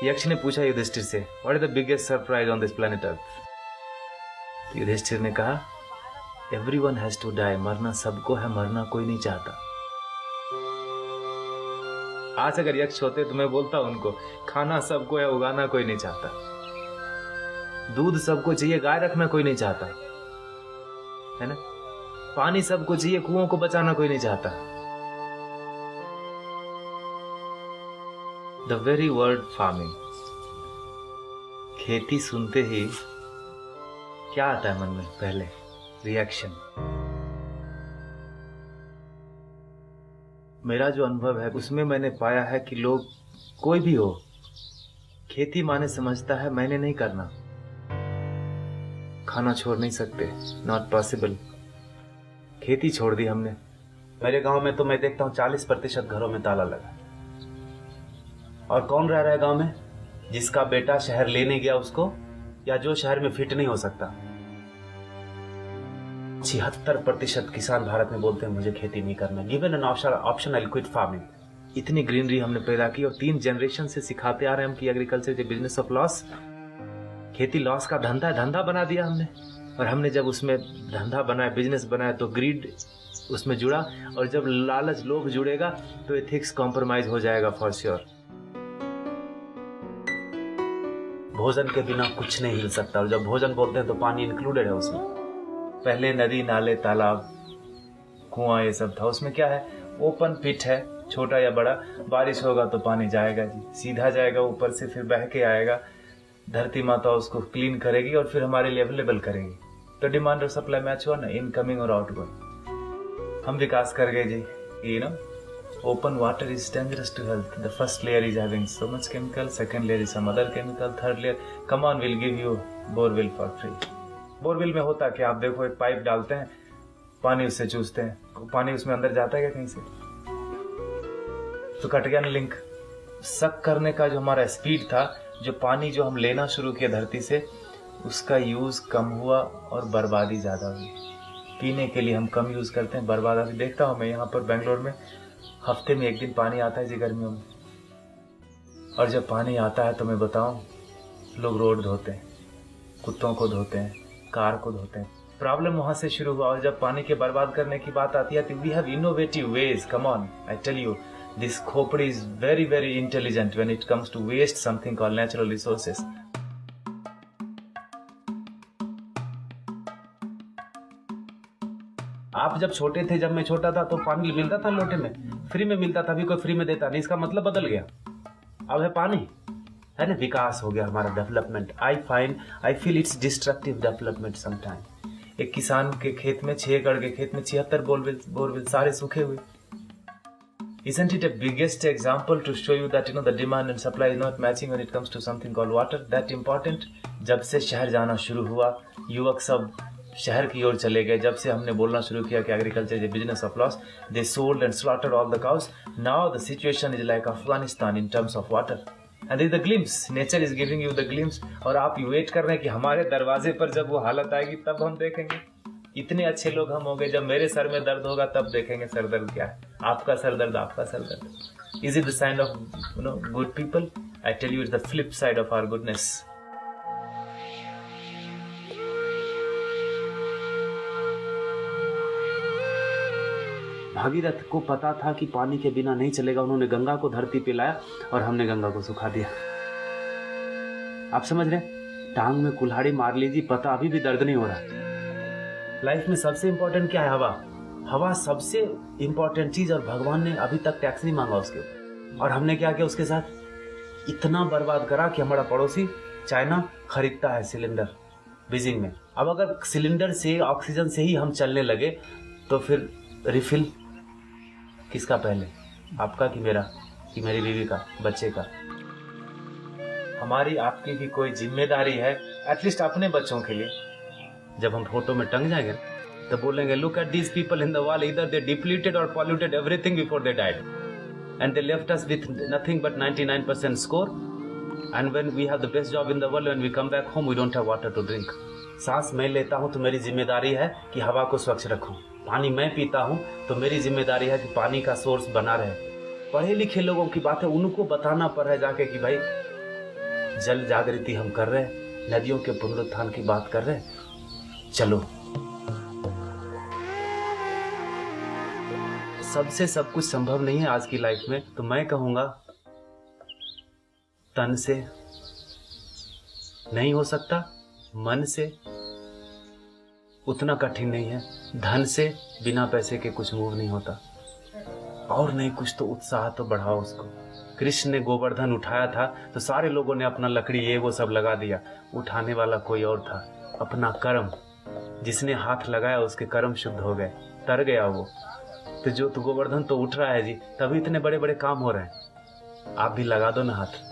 यक्ष ने पूछा युधिष्ठिर से, what is the biggest surprise on this planet earth? Yudhishthir ने कहा, एवरीवन हैज टू डाई, मरना सबको है, मरना कोई नहीं चाहता। आज अगर यक्ष होते तो मैं बोलता उनको, खाना सबको है, उगाना कोई नहीं चाहता। दूध सबको चाहिए, गाय रखना कोई नहीं चाहता, है ना। पानी सबको चाहिए, कुओं को बचाना कोई नहीं चाहता। द वेरी वर्ड फार्मिंग, खेती सुनते ही क्या आता है मन में? पहले रिएक्शन। मेरा जो अनुभव है उसमें मैंने पाया है कि लोग, कोई भी हो, खेती माने समझता है मैंने नहीं करना, खाना छोड़ नहीं सकते, नॉट पॉसिबल। खेती छोड़ दी हमने। मेरे गांव में तो मैं देखता हूं 40% घरों में ताला लगा। और कौन रह रहा है गांव में? जिसका बेटा शहर लेने गया उसको, या जो शहर में फिट नहीं हो सकता। 76% किसान भारत में बोलते हैं मुझे खेती नहीं करना। Given an option I quit farming. इतनी ग्रीनरी हमने पैदा की और 3 जनरेशन से सिखाते आ रहे हैं हम कि agriculture is business of loss. खेती लॉस का धंधा है, धंधा बना दिया हमने। और हमने जब उसमें धंधा बनाया, बिजनेस बनाया, तो ग्रीड उसमें जुड़ा। और जब लालच, लोभ जुड़ेगा तो एथिक्स कॉम्प्रोमाइज हो जाएगा फॉर श्योर। भोजन के बिना कुछ नहीं हिल सकता। और जब भोजन बोलते हैं तो पानी इंक्लूडेड है उसमें। पहले नदी, नाले, तालाब, कुआं ये सब था। उसमें क्या है? ओपन पिट है, छोटा या बड़ा। बारिश होगा तो पानी जाएगा जी, सीधा जाएगा ऊपर से, फिर बह के आएगा। धरती माता उसको क्लीन करेगी और फिर हमारे लिए अवेलेबल करेगी। तो डिमांड और सप्लाई मैच हुआ ना, इनकमिंग और आउटगोइंग। हम विकास कर गए जी, you know. Open water is dangerous to health. The first layer is having so much chemical, second layer is some other chemical, third layer, come on, we'll give you borewell for free. Borewell में होता क्या? आप देखो, एक pipe डालते हैं, पानी उससे चूसते हैं, पानी उसमें अंदर जाता है क्या कहीं से? तो कट गया ना लिंक। सक करने का जो हमारा स्पीड था, जो पानी जो हम लेना शुरू किया धरती से, उसका यूज कम हुआ और बर्बादी ज्यादा हुई। पीने के लिए हम कम यूज करते हैं, बर्बादी देखता हूं मैं यहाँ पर बेंगलोर में। हफ्ते में 1 दिन पानी आता है जी गर्मियों में। और जब पानी आता है तो मैं बताऊं, लोग रोड धोते हैं, कुत्तों को धोते हैं, कार को धोते हैं। प्रॉब्लम वहां से शुरू हुआ। और जब पानी के बर्बाद करने की बात आती है तो we have innovative ways. Come on, I tell you, this खोपड़ी is very very intelligent when it comes to waste something called natural resources. आप जब छोटे थे, जब मैं छोटा था, तो पानी मिलता था लोटे में, फ्री में मिलता था। अभी कोई फ्री में देता नहीं, इसका मतलब बदल गया। अब है पानी, है ना। विकास हो गया हमारा, development. I feel it's destructive development sometime. एक किसान के खेत में, 6 एकड़ के खेत में 76 बोरवेल सारे सूखे हुए। Isn't it a biggest example to show you that the demand and supply is not matching when it comes to something called water? That important? जब से शहर जाना शुरू हुआ, युवक सब शहर की ओर चले गए। जब से हमने बोलना शुरू किया कि agriculture is a business of loss, they sold and slaughtered all the cows. Now the situation is like Afghanistan in terms of water. And is the glimpse, nature is giving you the glimpse. और आप wait कर रहे हैं कि हमारे दरवाजे पर जब वो हालत आएगी तब हम देखेंगे। इतने अच्छे लोग हम हो गए, जब मेरे सर में दर्द होगा तब देखेंगे सर दर्द क्या है। आपका सर दर्द, आपका सर दर्द। Is it the sign of good people? I tell you, it's the flip side of our goodness. Bhagirath को पता था कि पानी के बिना नहीं चलेगा। उन्होंने गंगा को धरती पे लाया और हमने गंगा को सुखा दिया। आप समझ रहे? टांग में कुल्हाड़ी मार लीजिए, पता अभी भी दर्द नहीं हो रहा। लाइफ में सबसे इंपॉर्टेंट क्या है? हवा। हवा सबसे इंपॉर्टेंट चीज, और भगवान ने अभी तक टैक्स नहीं मांगा उसके ऊपर। और हमने क्या किया उसके साथ? इतना बर्बाद करा कि हमारा पड़ोसी चाइना खरीदता है सिलेंडर बीजिंग में। अब अगर सिलेंडर से, ऑक्सीजन से ही हम चलने लगे तो फिर रिफिल किसका पहले? आपका कि मेरा, कि मेरी बीवी का, बच्चे का? हमारी आपकी भी कोई जिम्मेदारी है, एटलीस्ट अपने बच्चों के लिए। जब हम फोटो में टंग जाएंगे तो बोलेंगे, look at these people in the wall, either they depleted और polluted everything before they died and they left us with nothing but 99% score. And when we have the best job in the world, when we come back home we don't have water to drink. सांस मैं लेता हूं तो मेरी जिम्मेदारी है कि हवा को स्वच्छ रखूं। पानी मैं पीता हूं तो मेरी जिम्मेदारी है कि पानी का सोर्स बना रहे। पढ़े लिखे लोगों की बात है, उनको बताना पड़ रहा है जाके कि भाई जल जागृति हम कर रहे हैं, नदियों के पुनरुत्थान की बात कर रहे हैं। चलो, सबसे सब कुछ संभव नहीं है आज की लाइफ में, तो मैं कहूंगा तन से नहीं हो सकता, मन से उतना कठिन नहीं है, धन से बिना पैसे के कुछ मूव नहीं होता, और नहीं कुछ तो उत्साह तो बढ़ाओ उसको। कृष्ण ने गोवर्धन उठाया था तो सारे लोगों ने अपना लकड़ी ये वो सब लगा दिया, उठाने वाला कोई और था। अपना कर्म, जिसने हाथ लगाया उसके कर्म शुद्ध हो गए, तर गया वो। तो गोवर्धन तो उठ रहा है जी, तभी इतने बड़े बड़े काम हो रहे हैं। आप भी लगा दो ना हाथ।